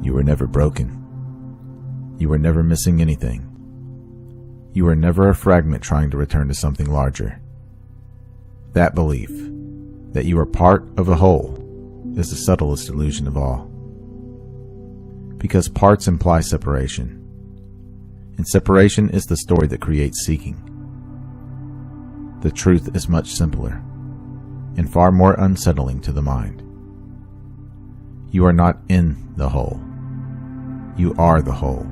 You were never broken. You were never missing anything. You were never a fragment trying to return to something larger. That belief, that you are part of a whole, is the subtlest illusion of all. Because parts imply separation, and separation is the story that creates seeking. The truth is much simpler, and far more unsettling to the mind. You are not in the whole. You are the whole,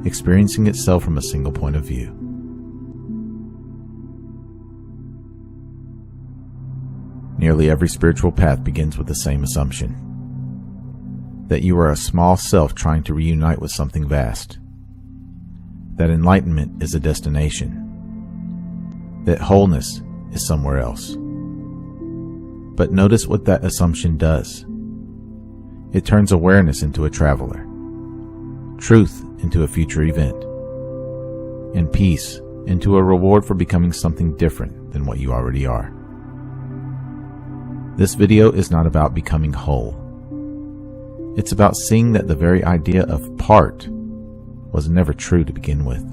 experiencing itself from a single point of view. Nearly every spiritual path begins with the same assumption: that you are a small self trying to reunite with something vast, that enlightenment is a destination, that wholeness is somewhere else. But notice what that assumption does. It turns awareness into a traveler, truth into a future event, and peace into a reward for becoming something different than what you already are. This video is not about becoming whole. It's about seeing that the very idea of part was never true to begin with.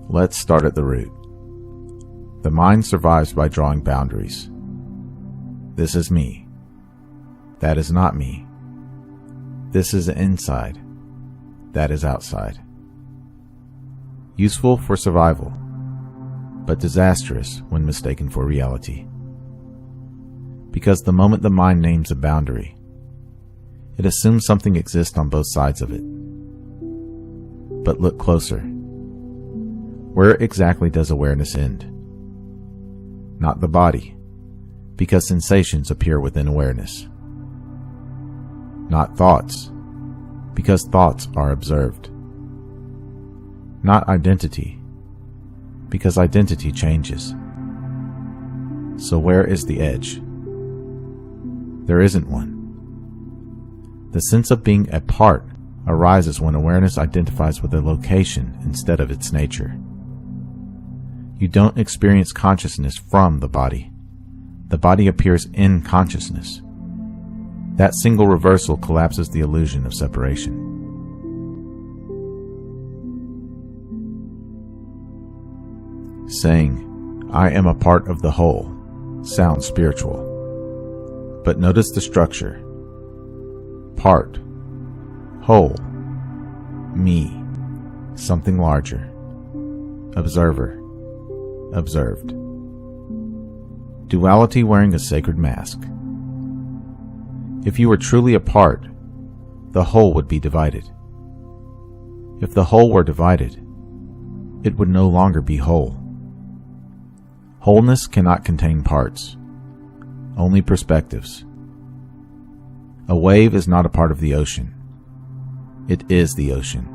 Let's start at the root. The mind survives by drawing boundaries. This is me. That is not me. This is inside. That is outside. Useful for survival, but disastrous when mistaken for reality. Because the moment the mind names a boundary, it assumes something exists on both sides of it. But look closer. Where exactly does awareness end? Not the body, because sensations appear within awareness. Not thoughts, because thoughts are observed. Not identity, because identity changes. So where is the edge? There isn't one. The sense of being a part arises when awareness identifies with a location instead of its nature. You don't experience consciousness from the body. The body appears in consciousness. That single reversal collapses the illusion of separation. Saying, "I am a part of the whole," sounds spiritual. But notice the structure. Part, whole, me, something larger, observer, observed. Duality wearing a sacred mask. If you were truly a part, the whole would be divided. If the whole were divided, it would no longer be whole. Wholeness cannot contain parts, only perspectives. A wave is not a part of the ocean. It is the ocean,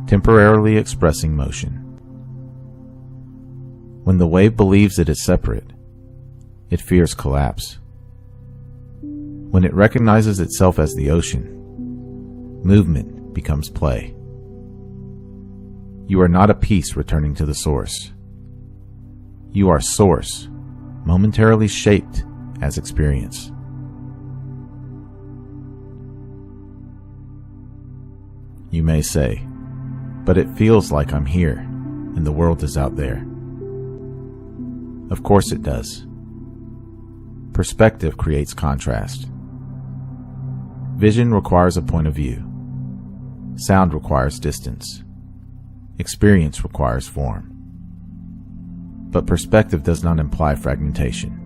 temporarily expressing motion. When the wave believes it is separate, it fears collapse. When it recognizes itself as the ocean, movement becomes play. You are not a piece returning to the source. You are source, momentarily shaped as experience. You may say, "But it feels like I'm here, and the world is out there." Of course it does. Perspective creates contrast. Vision requires a point of view. Sound requires distance. Experience requires form. But perspective does not imply fragmentation.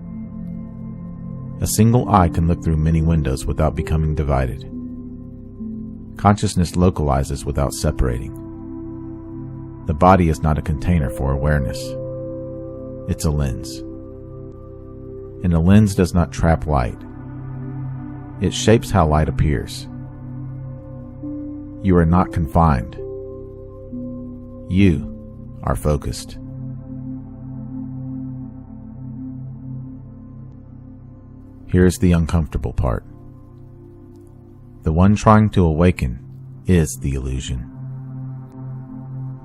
A single eye can look through many windows without becoming divided. Consciousness localizes without separating. The body is not a container for awareness. It's a lens. And a lens does not trap light. It shapes how light appears. You are not confined. You are focused. Here's the uncomfortable part. The one trying to awaken is the illusion.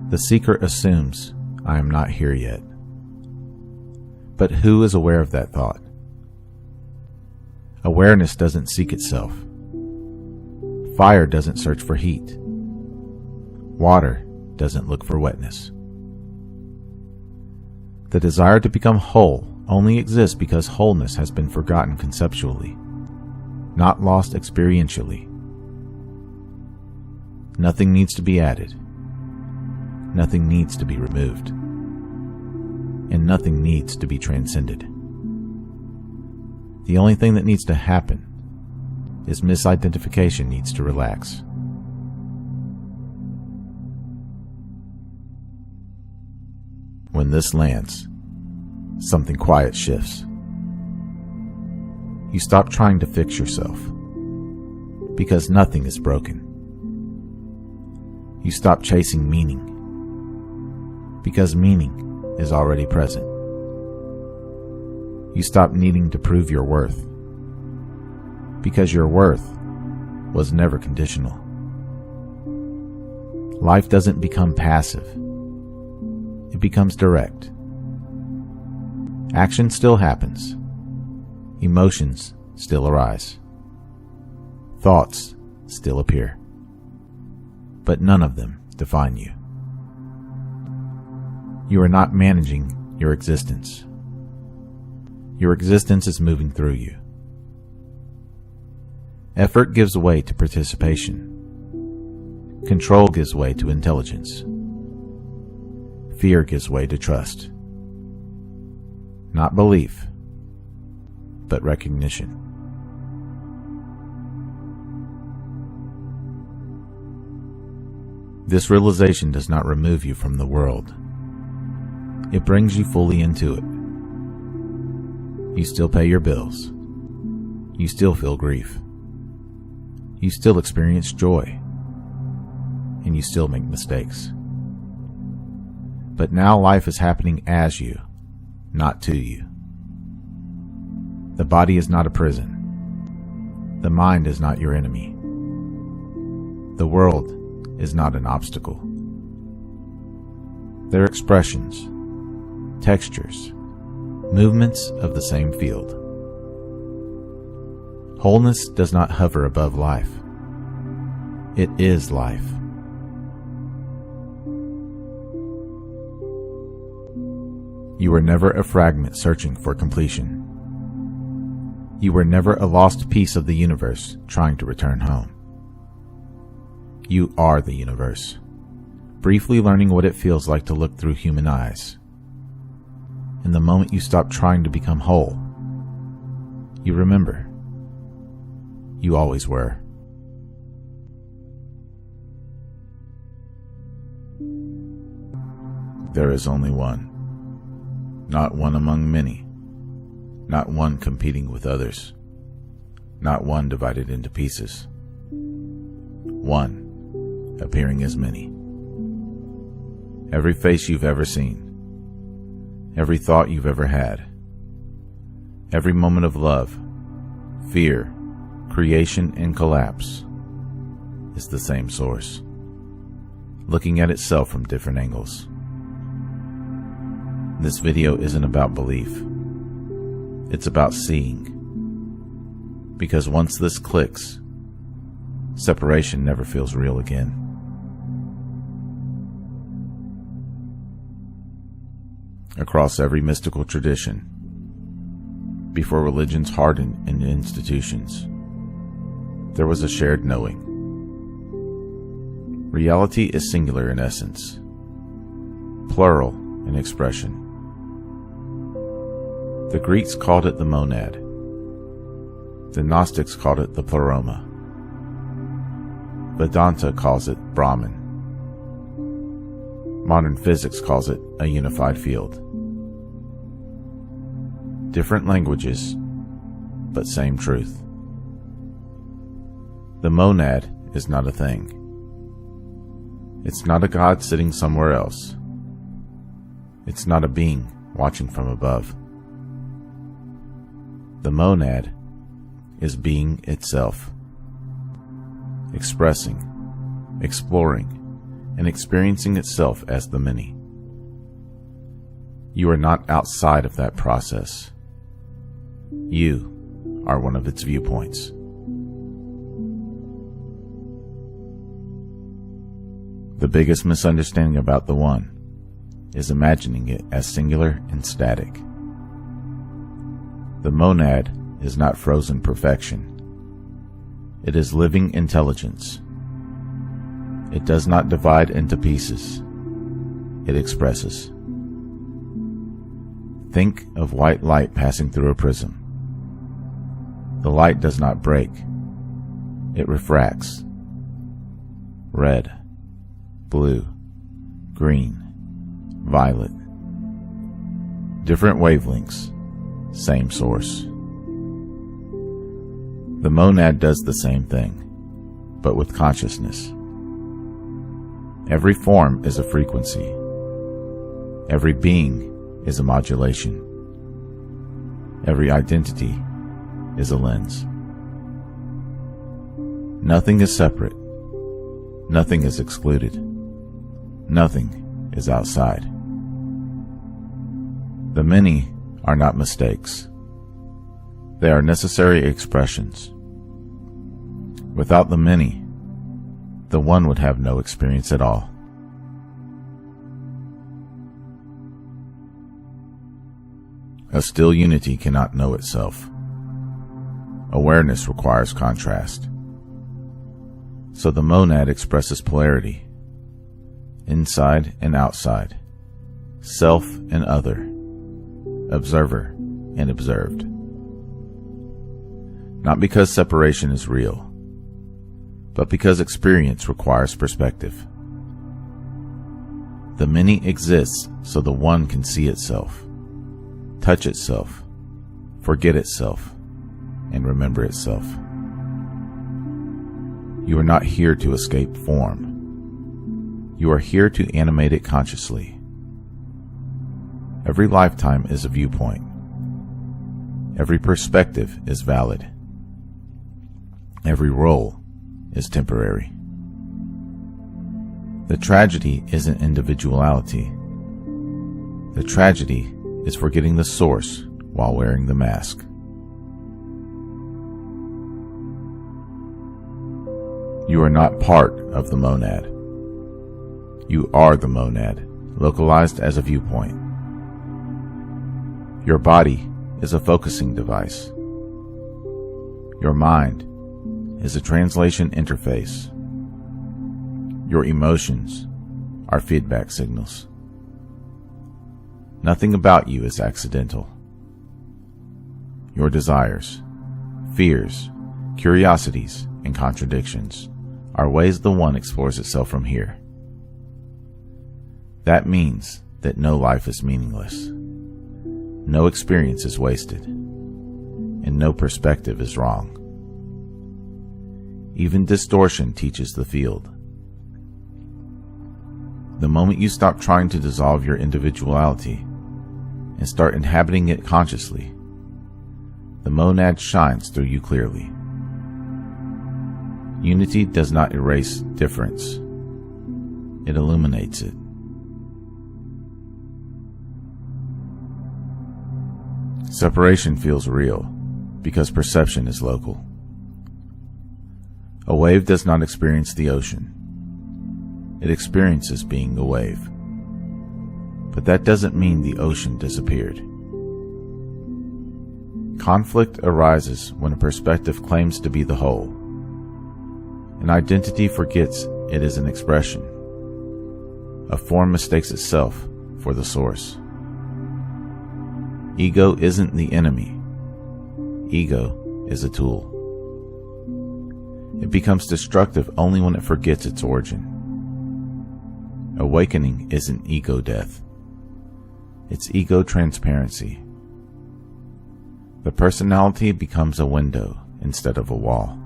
The seeker assumes, "I am not here yet." But who is aware of that thought? Awareness doesn't seek itself. Fire doesn't search for heat. Water doesn't look for wetness. The desire to become whole only exists because wholeness has been forgotten conceptually, not lost experientially. Nothing needs to be added. Nothing needs to be removed. And nothing needs to be transcended. The only thing that needs to happen is misidentification needs to relax. When this lands, something quiet shifts. You stop trying to fix yourself, because nothing is broken. You stop chasing meaning, because meaning is already present. You stop needing to prove your worth, because your worth was never conditional. Life doesn't become passive. It becomes direct. Action still happens. Emotions still arise. Thoughts still appear. But none of them define you. You are not managing your existence. Your existence is moving through you. Effort gives way to participation. Control gives way to intelligence. Fear gives way to trust. Not belief, but recognition. This realization does not remove you from the world. It brings you fully into it. You still pay your bills. You still feel grief. You still experience joy. And you still make mistakes. But now life is happening as you, not to you. The body is not a prison. The mind is not your enemy. The world is not an obstacle. They're expressions, textures, movements of the same field. Wholeness does not hover above life. It is life. You were never a fragment searching for completion. You were never a lost piece of the universe trying to return home. You are the universe, briefly learning what it feels like to look through human eyes. And the moment you stop trying to become whole, you remember. You always were. There is only one. Not one among many. Not one competing with others. Not one divided into pieces. One appearing as many. Every face you've ever seen. Every thought you've ever had. Every moment of love, fear, creation, and collapse is the same source, looking at itself from different angles. This video isn't about belief. It's about seeing. Because once this clicks, separation never feels real again. Across every mystical tradition, before religions hardened into institutions, there was a shared knowing. Reality is singular in essence, plural in expression. The Greeks called it the monad. The Gnostics called it the pleroma. Vedanta calls it Brahman. Modern physics calls it a unified field. Different languages, but same truth. The monad is not a thing. It's not a god sitting somewhere else. It's not a being watching from above. The monad is being itself, expressing, exploring, and experiencing itself as the many. You are not outside of that process. You are one of its viewpoints. The biggest misunderstanding about the One is imagining it as singular and static. The monad is not frozen perfection. It is living intelligence. It does not divide into pieces. It expresses. Think of white light passing through a prism. The light does not break. It refracts. Red, blue, green, violet. Different wavelengths, same source. The monad does the same thing, but with consciousness. Every form is a frequency. Every being is a modulation. Every identity is a lens. Nothing is separate. Nothing is excluded. Nothing is outside. The many are not mistakes. They are necessary expressions. Without the many, the One would have no experience at all. A still unity cannot know itself. Awareness requires contrast. So the monad expresses polarity, inside and outside, self and other, observer and observed. Not because separation is real, but because experience requires perspective. The many exists so the One can see itself, touch itself, forget itself, and remember itself. You are not here to escape form. You are here to animate it consciously. Every lifetime is a viewpoint. Every perspective is valid. Every role is temporary. The tragedy isn't individuality. The tragedy is forgetting the source while wearing the mask. You are not part of the monad. You are the monad, localized as a viewpoint. Your body is a focusing device. Your mind is a translation interface. Your emotions are feedback signals. Nothing about you is accidental. Your desires, fears, curiosities, and contradictions are ways the One explores itself from here. That means that no life is meaningless, no experience is wasted, and no perspective is wrong. Even distortion teaches the field. The moment you stop trying to dissolve your individuality and start inhabiting it consciously, the monad shines through you clearly. Unity does not erase difference. It illuminates it. Separation feels real because perception is local. A wave does not experience the ocean. It experiences being the wave. But that doesn't mean the ocean disappeared. Conflict arises when a perspective claims to be the whole. An identity forgets it is an expression. A form mistakes itself for the source. Ego isn't the enemy. Ego is a tool. It becomes destructive only when it forgets its origin. Awakening isn't ego death. It's ego transparency. The personality becomes a window instead of a wall.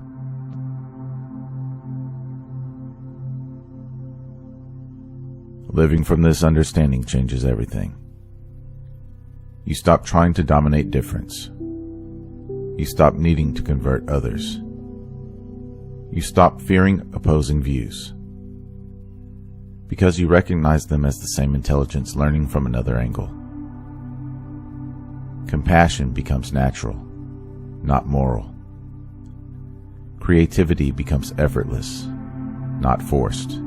Living from this understanding changes everything. You stop trying to dominate difference. You stop needing to convert others. You stop fearing opposing views, because you recognize them as the same intelligence learning from another angle. Compassion becomes natural, not moral. Creativity becomes effortless, not forced.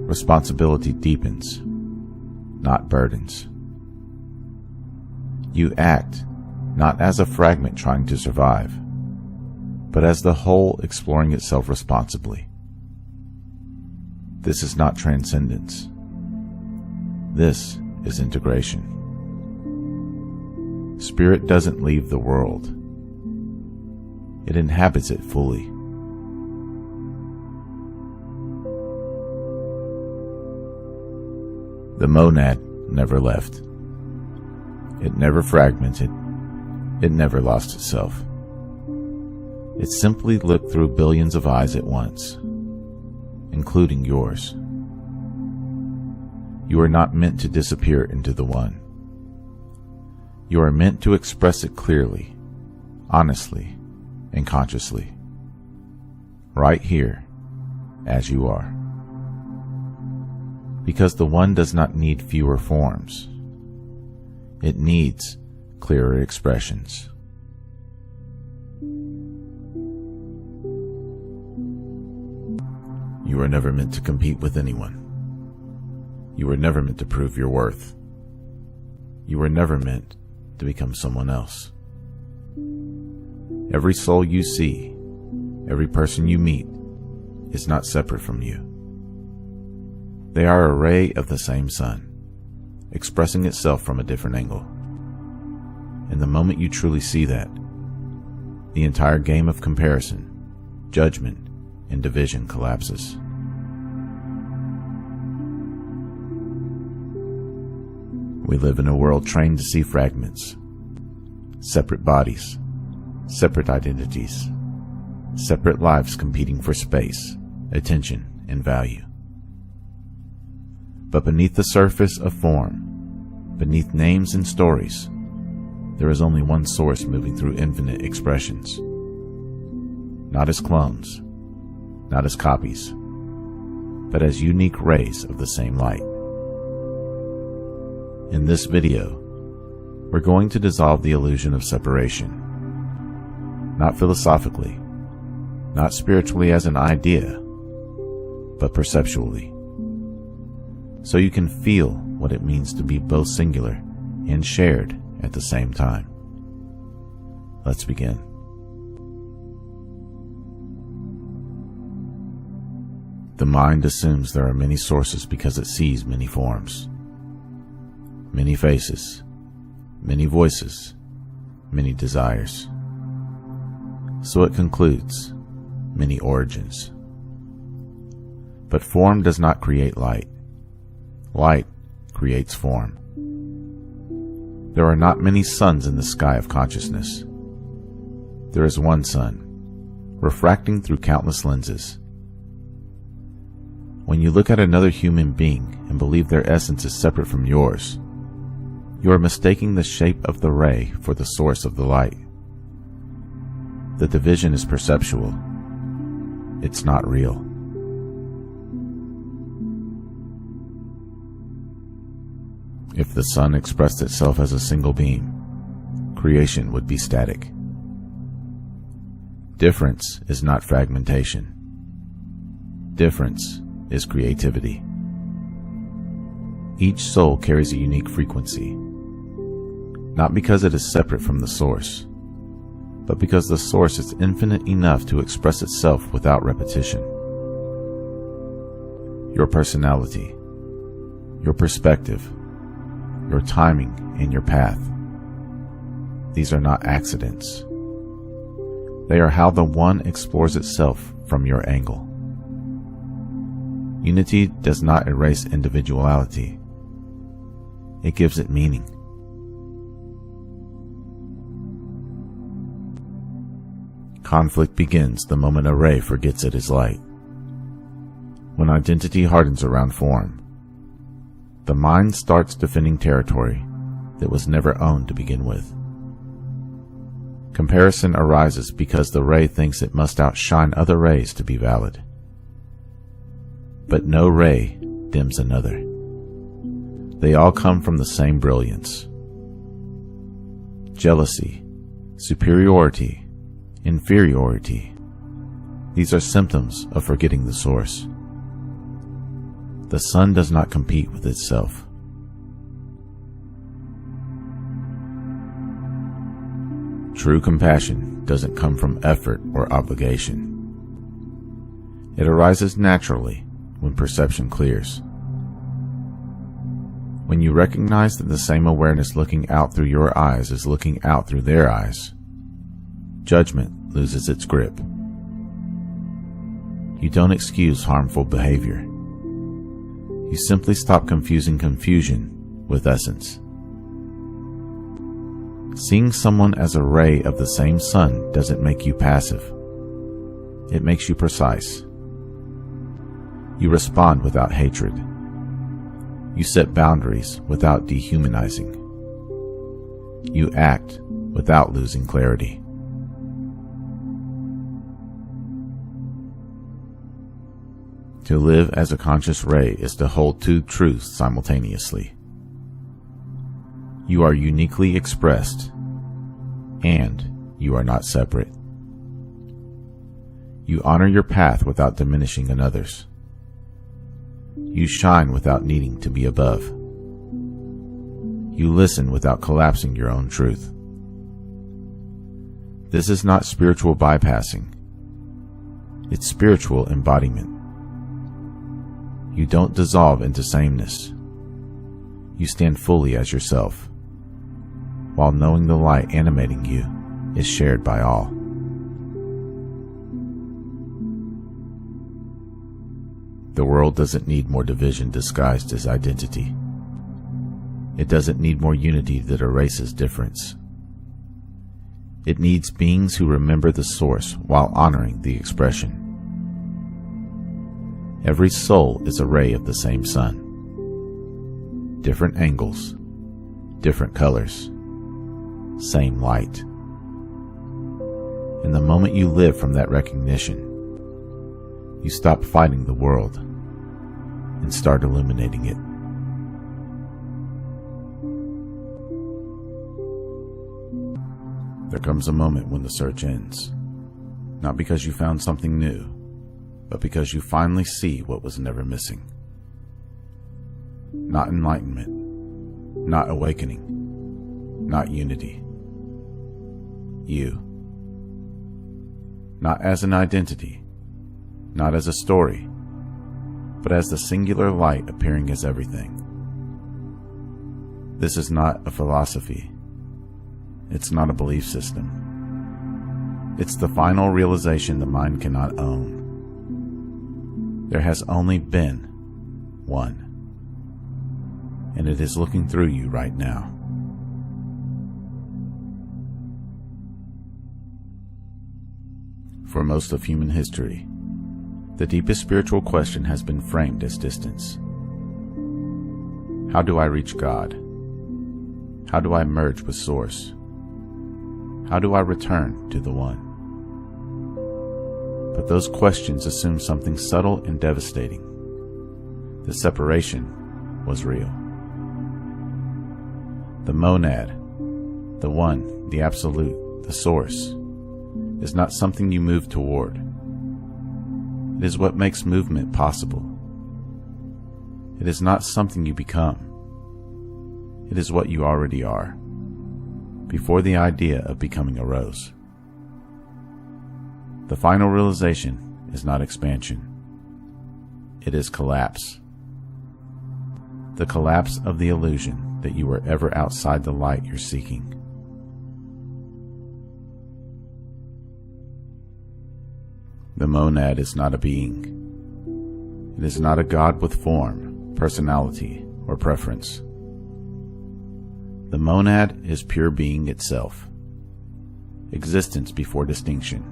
Responsibility deepens, not burdens. You act not as a fragment trying to survive, but as the whole exploring itself responsibly. This is not transcendence. This is integration. Spirit doesn't leave the world. It inhabits it fully. The monad never left. It never fragmented. It never lost itself. It simply looked through billions of eyes at once, including yours. You are not meant to disappear into the one. You are meant to express it clearly, honestly, and consciously. Right here, as you are. Because the one does not need fewer forms. It needs clearer expressions. You were never meant to compete with anyone. You were never meant to prove your worth. You were never meant to become someone else. Every soul you see, every person you meet, is not separate from you. They are a ray of the same sun, expressing itself from a different angle. And the moment you truly see that, the entire game of comparison, judgment, and division collapses. We live in a world trained to see fragments, separate bodies, separate identities, separate lives competing for space, attention, and value. But beneath the surface of form, beneath names and stories, there is only one source moving through infinite expressions. Not as clones, not as copies, but as unique rays of the same light. In this video, we're going to dissolve the illusion of separation. Not philosophically, not spiritually as an idea, but perceptually. So you can feel what it means to be both singular and shared at the same time. Let's begin. The mind assumes there are many sources because it sees many forms, many faces, many voices, many desires. So it concludes, many origins. But form does not create light. Light creates form. There are not many suns in the sky of consciousness. There is one sun, refracting through countless lenses. When you look at another human being and believe their essence is separate from yours, you are mistaking the shape of the ray for the source of the light. The division is perceptual. It's not real. If the sun expressed itself as a single beam, creation would be static. Difference is not fragmentation. Difference is creativity. Each soul carries a unique frequency, not because it is separate from the source, but because the source is infinite enough to express itself without repetition. Your personality, your perspective, your timing, and your path. These are not accidents. They are how the one explores itself from your angle. Unity does not erase individuality. It gives it meaning. Conflict begins the moment a ray forgets it is light. When identity hardens around form, the mind starts defending territory that was never owned to begin with. Comparison arises because the ray thinks it must outshine other rays to be valid. But no ray dims another. They all come from the same brilliance. Jealousy Superiority, inferiority, these are symptoms of forgetting the source. The sun does not compete with itself. True compassion doesn't come from effort or obligation. It arises naturally when perception clears. When you recognize that the same awareness looking out through your eyes is looking out through their eyes, judgment loses its grip. You don't excuse harmful behavior. You simply stop confusing confusion with essence. Seeing someone as a ray of the same sun doesn't make you passive. It makes you precise. You respond without hatred. You set boundaries without dehumanizing. You act without losing clarity. To live as a conscious ray is to hold two truths simultaneously. You are uniquely expressed, and you are not separate. You honor your path without diminishing another's. You shine without needing to be above. You listen without collapsing your own truth. This is not spiritual bypassing. It's spiritual embodiment. You don't dissolve into sameness. You stand fully as yourself, while knowing the light animating you is shared by all. The world doesn't need more division disguised as identity. It doesn't need more unity that erases difference. It needs beings who remember the source while honoring the expression. Every soul is a ray of the same sun. Different angles, different colors, same light. In the moment you live from that recognition, you stop fighting the world and start illuminating it. There comes a moment when the search ends, not because you found something new, but because you finally see what was never missing. Not enlightenment, not awakening, not unity. You. Not as an identity, not as a story, but as the singular light appearing as everything. This is not a philosophy. It's not a belief system. It's the final realization the mind cannot own. There has only been one, and it is looking through you right now. For most of human history, the deepest spiritual question has been framed as distance. How do I reach God? How do I merge with Source? How do I return to the One? But those questions assume something subtle and devastating. The separation was real. The monad, the One, the Absolute, the Source, is not something you move toward. It is what makes movement possible. It is not something you become. It is what you already are, before the idea of becoming arose. The final realization is not expansion. It is collapse. The collapse of the illusion that you were ever outside the light you're seeking. The monad is not a being. It is not a God with form, personality, or preference. The monad is pure being itself. Existence before distinction.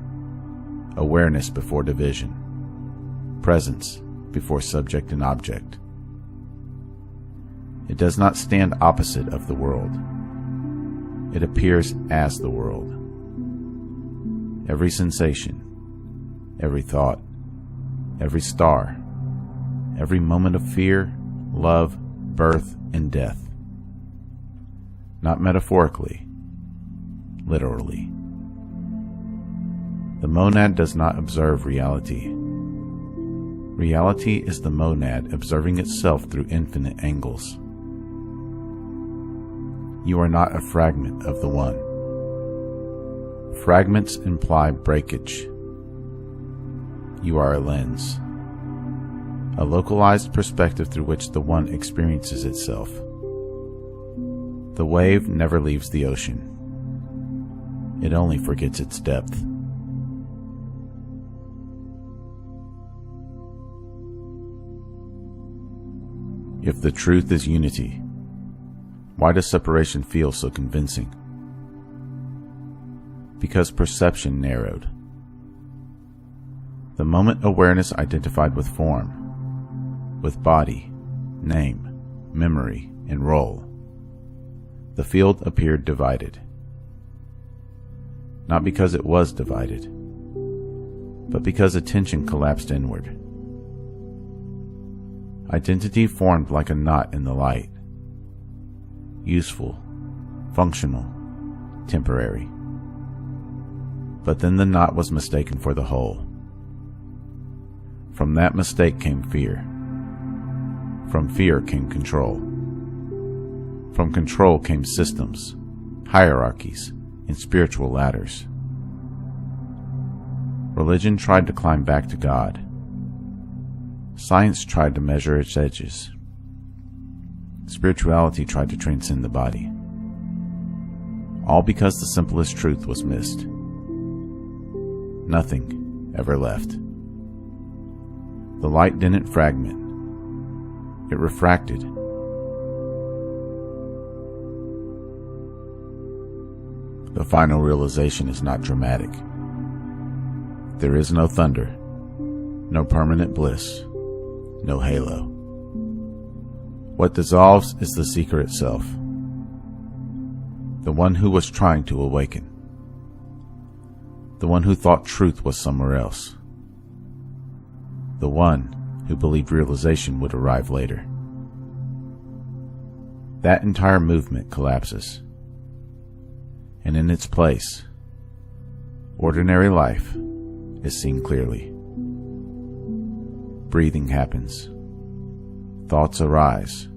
Awareness before division. Presence before subject and object. It does not stand opposite of the world. It appears as the world. Every sensation, every thought, every star, every moment of fear, love, birth, and death. Not metaphorically, literally. The monad does not observe reality. Reality is the monad observing itself through infinite angles. You are not a fragment of the One. Fragments imply breakage. You are a lens, a localized perspective through which the One experiences itself. The wave never leaves the ocean. It only forgets its depth. If the truth is unity, why does separation feel so convincing? Because perception narrowed. The moment awareness identified with form, with body, name, memory, and role, the field appeared divided. Not because it was divided, but because attention collapsed inward. Identity formed like a knot in the light. Useful, functional, temporary. But then the knot was mistaken for the whole. From that mistake came fear. From fear came control. From control came systems, hierarchies, and spiritual ladders. Religion tried to climb back to God. Science tried to measure its edges. Spirituality tried to transcend the body. All because the simplest truth was missed. Nothing ever left. The light didn't fragment. It refracted. The final realization is not dramatic. There is no thunder, no permanent bliss, no halo. What dissolves is the seeker itself, the one who was trying to awaken, the one who thought truth was somewhere else, the one who believed realization would arrive later. That entire movement collapses, and in its place, ordinary life is seen clearly. Breathing happens. Thoughts arise.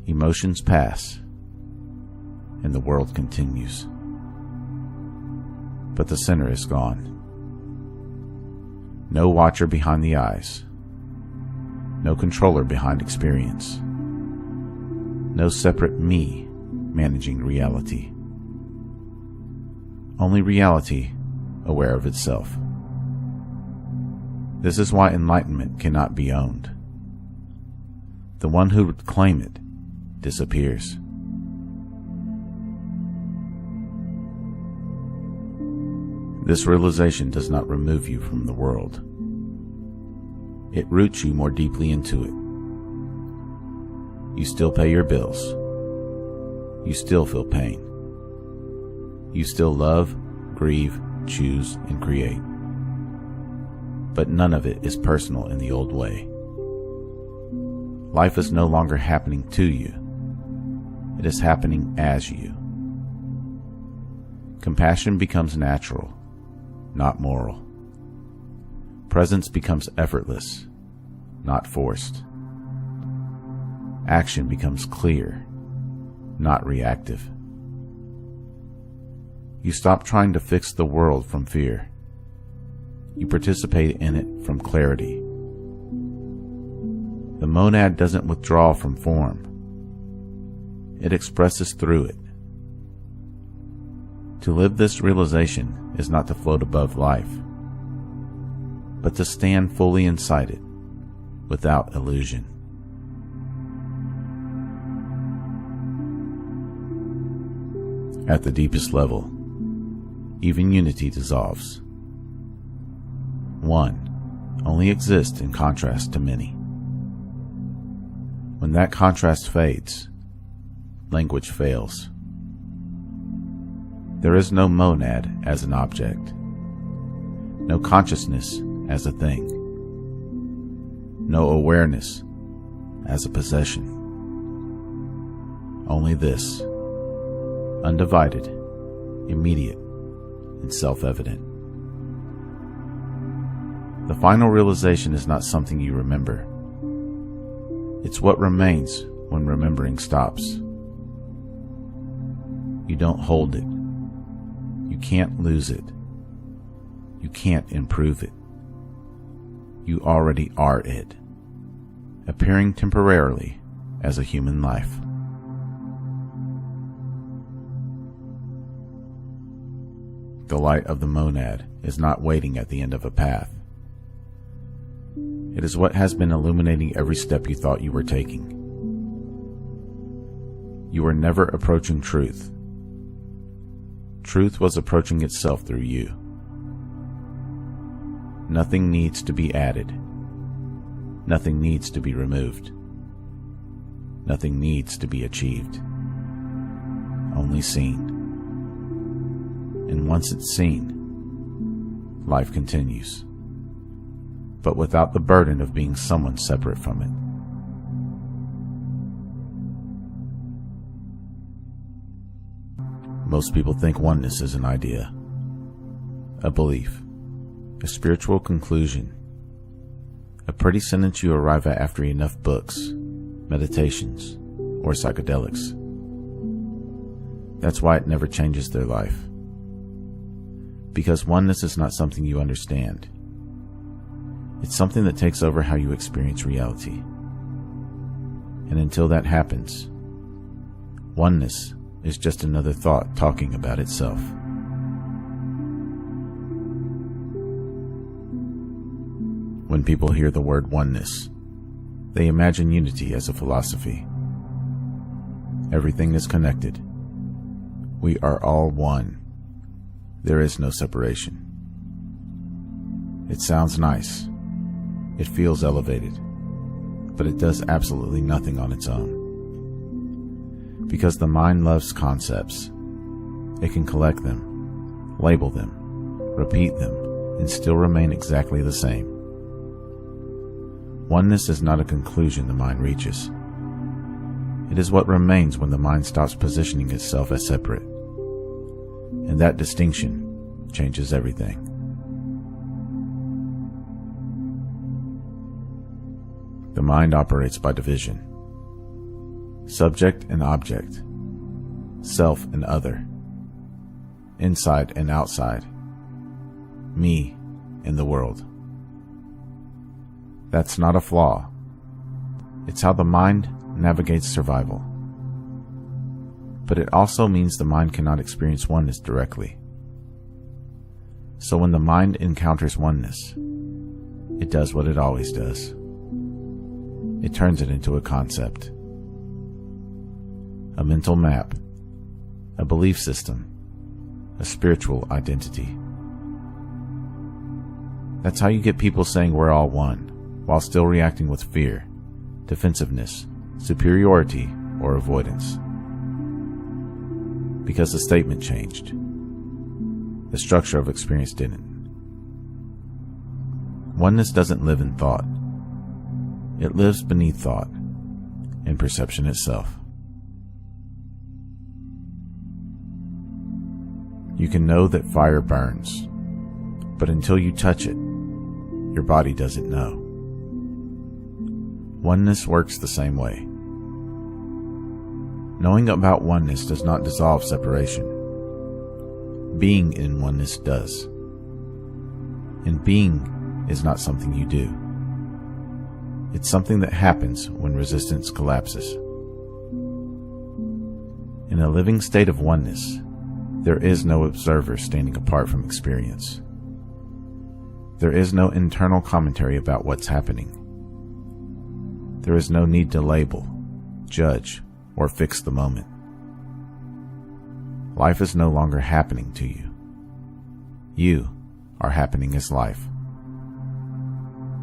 Emotions pass. And the world continues. But the center is gone. No watcher behind the eyes. No controller behind experience. No separate me managing reality. Only reality aware of itself. This is why enlightenment cannot be owned. The one who would claim it disappears. This realization does not remove you from the world. It roots you more deeply into it. You still pay your bills. You still feel pain. You still love, grieve, choose, and create. But none of it is personal in the old way. Life is no longer happening to you. It is happening as you. Compassion becomes natural, not moral. Presence becomes effortless, not forced. Action becomes clear, not reactive. You stop trying to fix the world from fear. You participate in it from clarity. The monad doesn't withdraw from form. It expresses through it. To live this realization is not to float above life, but to stand fully inside it, without illusion. At the deepest level, even unity dissolves. One only exists in contrast to many. When that contrast fades, language fails. There is no monad as an object, no consciousness as a thing, no awareness as a possession. Only this, undivided, immediate, and self-evident. The final realization is not something you remember. It's what remains when remembering stops. You don't hold it. You can't lose it. You can't improve it. You already are it, appearing temporarily as a human life. The light of the monad is not waiting at the end of a path. It is what has been illuminating every step you thought you were taking. You were never approaching truth. Truth was approaching itself through you. Nothing needs to be added. Nothing needs to be removed. Nothing needs to be achieved. Only seen. And once it's seen, life continues, but without the burden of being someone separate from it. Most people think oneness is an idea, a belief, a spiritual conclusion, a pretty sentence you arrive at after enough books, meditations, or psychedelics. That's why it never changes their life. Because oneness is not something you understand. It's something that takes over how you experience reality. And until that happens, oneness is just another thought talking about itself. When people hear the word oneness, they imagine unity as a philosophy. Everything is connected. We are all one. There is no separation. It sounds nice. It feels elevated. But it does absolutely nothing on its own. Because the mind loves concepts. It can collect them, label them, repeat them, and still remain exactly the same. Oneness is not a conclusion the mind reaches. It is what remains when the mind stops positioning itself as separate. And that distinction changes everything. The mind operates by division. Subject and object. Self and other. Inside and outside. Me and the world. That's not a flaw. It's how the mind navigates survival. But it also means the mind cannot experience oneness directly. So when the mind encounters oneness, it does what it always does. It turns it into a concept. A mental map. A belief system. A spiritual identity. That's how you get people saying we're all one, while still reacting with fear, defensiveness, superiority, or avoidance. Because the statement changed. The structure of experience didn't. Oneness doesn't live in thought. It lives beneath thought, in perception itself. You can know that fire burns, but until you touch it, your body doesn't know. Oneness works the same way. Knowing about oneness does not dissolve separation. Being in oneness does. And being is not something you do. It's something that happens when resistance collapses. In a living state of oneness, there is no observer standing apart from experience. There is no internal commentary about what's happening. There is no need to label, judge, or fix the moment. Life is no longer happening to you. You are happening as life.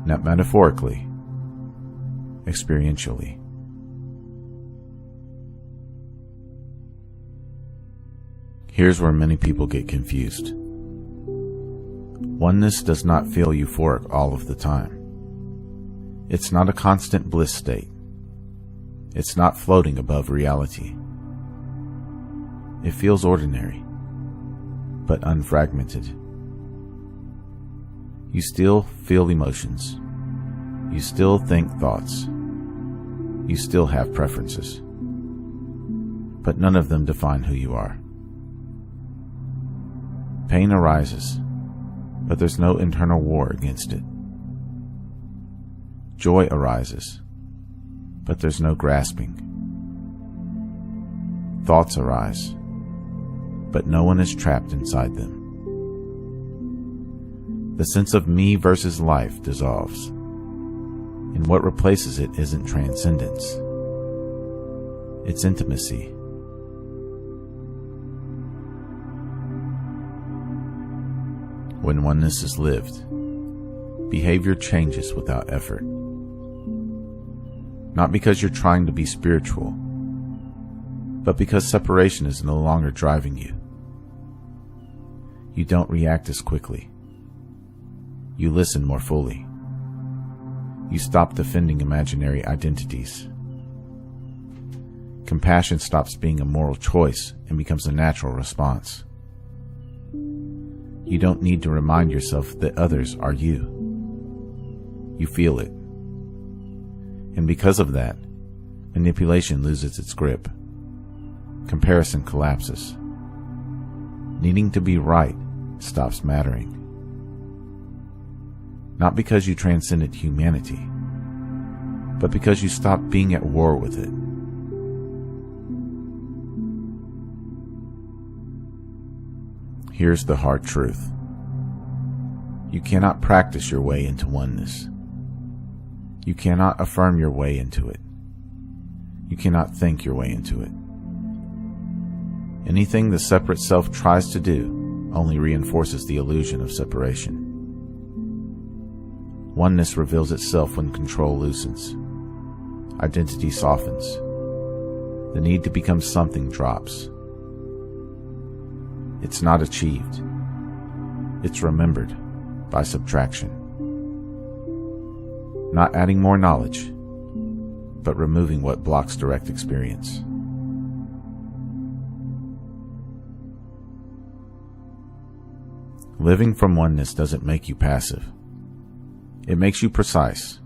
Not metaphorically, experientially. Here's where many people get confused. Oneness does not feel euphoric all of the time. It's not a constant bliss state. It's not floating above reality. It feels ordinary, but unfragmented. You still feel emotions. You still think thoughts. You still have preferences. But none of them define who you are. Pain arises, but there's no internal war against it. Joy arises, but there's no grasping. Thoughts arise, but no one is trapped inside them. The sense of me versus life dissolves, and what replaces it isn't transcendence. It's intimacy. When oneness is lived, behavior changes without effort. Not because you're trying to be spiritual, but because separation is no longer driving you. You don't react as quickly. You listen more fully. You stop defending imaginary identities. Compassion stops being a moral choice and becomes a natural response. You don't need to remind yourself that others are you. You feel it. And because of that, manipulation loses its grip. Comparison collapses. Needing to be right stops mattering. Not because you transcended humanity, but because you stopped being at war with it. Here's the hard truth. You cannot practice your way into oneness. You cannot affirm your way into it. You cannot think your way into it. Anything the separate self tries to do only reinforces the illusion of separation. Oneness reveals itself when control loosens. Identity softens. The need to become something drops. It's not achieved. It's remembered by subtraction. Not adding more knowledge, but removing what blocks direct experience. Living from oneness doesn't make you passive. It makes you precise.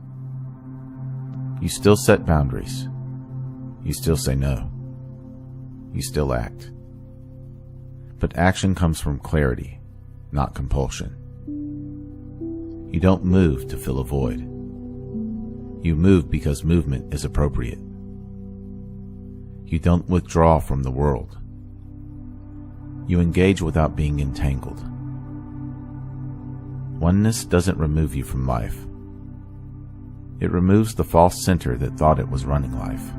You still set boundaries. You still say no. You still act. But action comes from clarity, not compulsion. You don't move to fill a void. You move because movement is appropriate. You don't withdraw from the world. You engage without being entangled. Oneness doesn't remove you from life. It removes the false center that thought it was running life.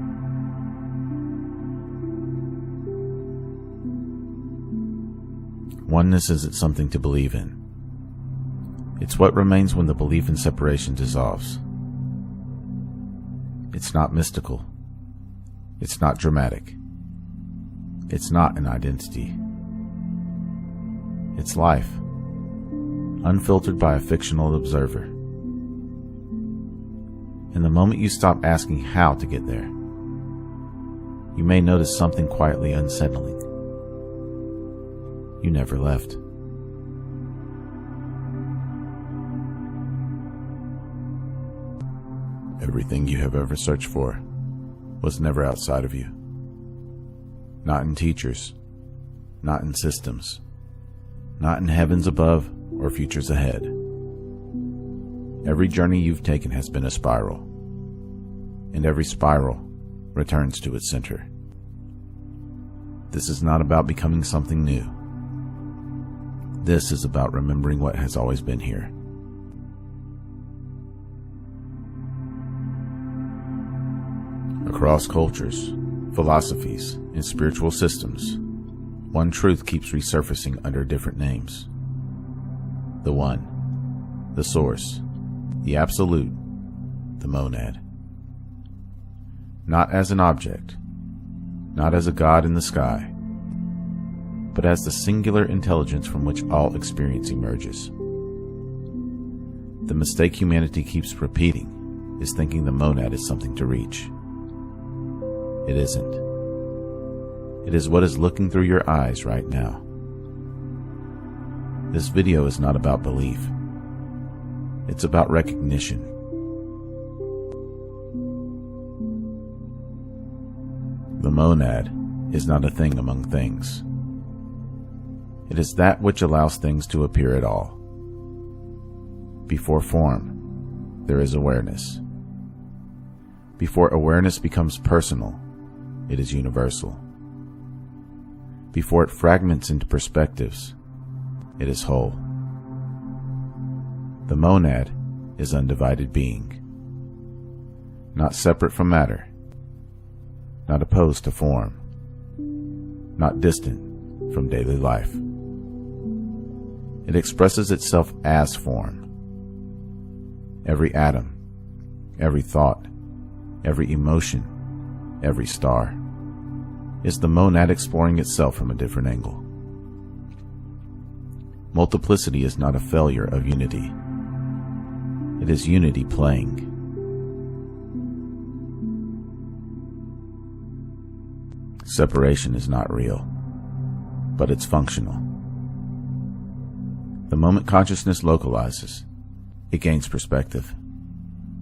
Oneness isn't something to believe in. It's what remains when the belief in separation dissolves. It's not mystical. It's not dramatic. It's not an identity. It's life, unfiltered by a fictional observer. And the moment you stop asking how to get there, you may notice something quietly unsettling. You never left. Everything you have ever searched for was never outside of you. Not in teachers, not in systems, not in heavens above or futures ahead. Every journey you've taken has been a spiral, and every spiral returns to its center. This is not about becoming something new. This is about remembering what has always been here. Across cultures, philosophies, and spiritual systems, one truth keeps resurfacing under different names. The One, the Source, the Absolute, the Monad. Not as an object, not as a god in the sky, but as the singular intelligence from which all experience emerges. The mistake humanity keeps repeating is thinking the monad is something to reach. It isn't. It is what is looking through your eyes right now. This video is not about belief. It's about recognition. The monad is not a thing among things. It is that which allows things to appear at all. Before form, there is awareness. Before awareness becomes personal, it is universal. Before it fragments into perspectives, it is whole. The monad is undivided being, not separate from matter, not opposed to form, not distant from daily life. It expresses itself as form. Every atom, every thought, every emotion, every star is the monad exploring itself from a different angle. Multiplicity is not a failure of unity. It is unity playing. Separation is not real, but it's functional. The moment consciousness localizes, it gains perspective,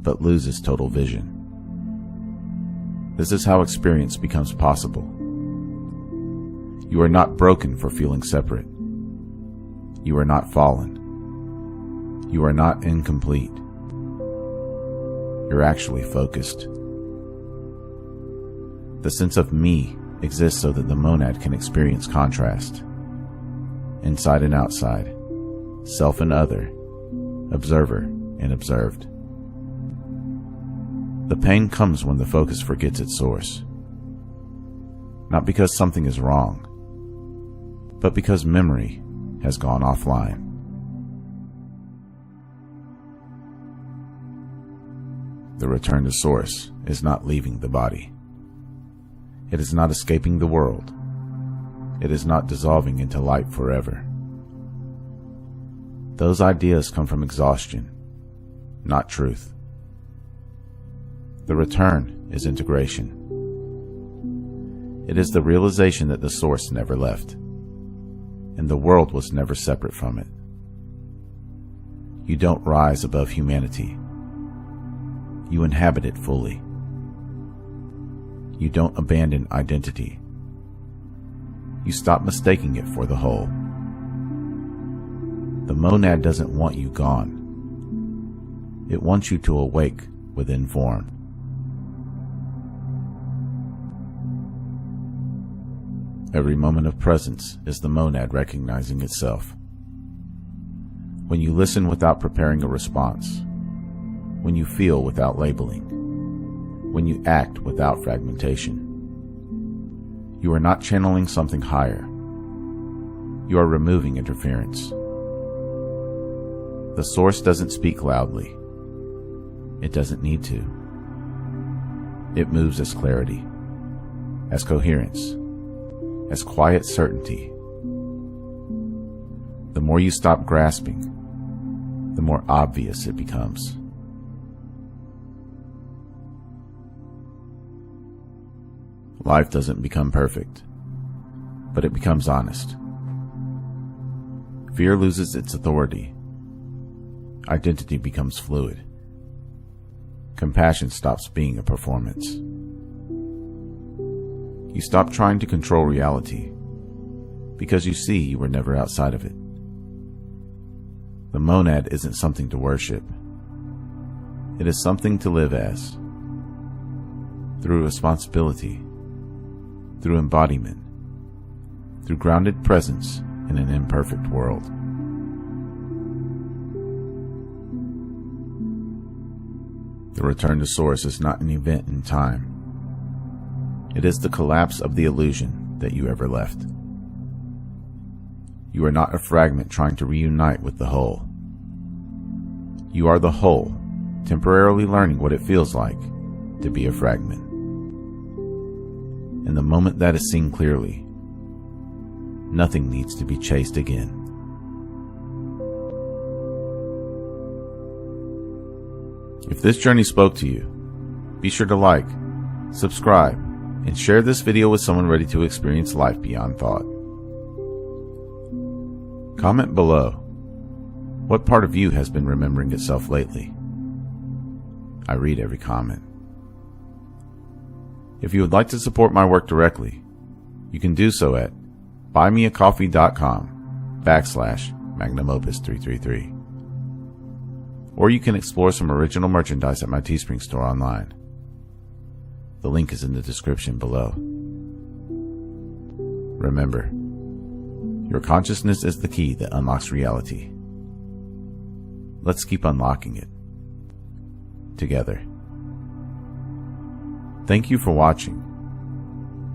but loses total vision. This is how experience becomes possible. You are not broken for feeling separate. You are not fallen. You are not incomplete. You're actually focused. The sense of me exists so that the monad can experience contrast. Inside and outside, self and other, observer and observed. The pain comes when the focus forgets its source. Not because something is wrong, but because memory has gone offline. The return to source is not leaving the body. It is not escaping the world. It is not dissolving into light forever. Those ideas come from exhaustion, not truth. The return is integration. It is the realization that the source never left, and the world was never separate from it. You don't rise above humanity. You inhabit it fully. You don't abandon identity. You stop mistaking it for the whole. The monad doesn't want you gone. It wants you to awake within form. Every moment of presence is the monad recognizing itself. When you listen without preparing a response, when you feel without labeling, when you act without fragmentation, you are not channeling something higher. You are removing interference. The source doesn't speak loudly. It doesn't need to. It moves as clarity, as coherence, as quiet certainty. The more you stop grasping, the more obvious it becomes. Life doesn't become perfect, but it becomes honest. Fear loses its authority. Identity becomes fluid. Compassion stops being a performance. You stop trying to control reality because you see you were never outside of it. The monad isn't something to worship. It is something to live as. Through responsibility, through embodiment, through grounded presence in an imperfect world. The return to source is not an event in time. It is the collapse of the illusion that you ever left. You are not a fragment trying to reunite with the whole. You are the whole, temporarily learning what it feels like to be a fragment. In the moment that is seen clearly, nothing needs to be chased again. If this journey spoke to you, be sure to like, subscribe, and share this video with someone ready to experience life beyond thought. Comment below. What part of you has been remembering itself lately? I read every comment. If you would like to support my work directly, you can do so at buymeacoffee.com/magnumopus333. Or you can explore some original merchandise at my Teespring store online. The link is in the description below. Remember, your consciousness is the key that unlocks reality. Let's keep unlocking it together. Thank you for watching.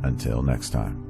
Until next time.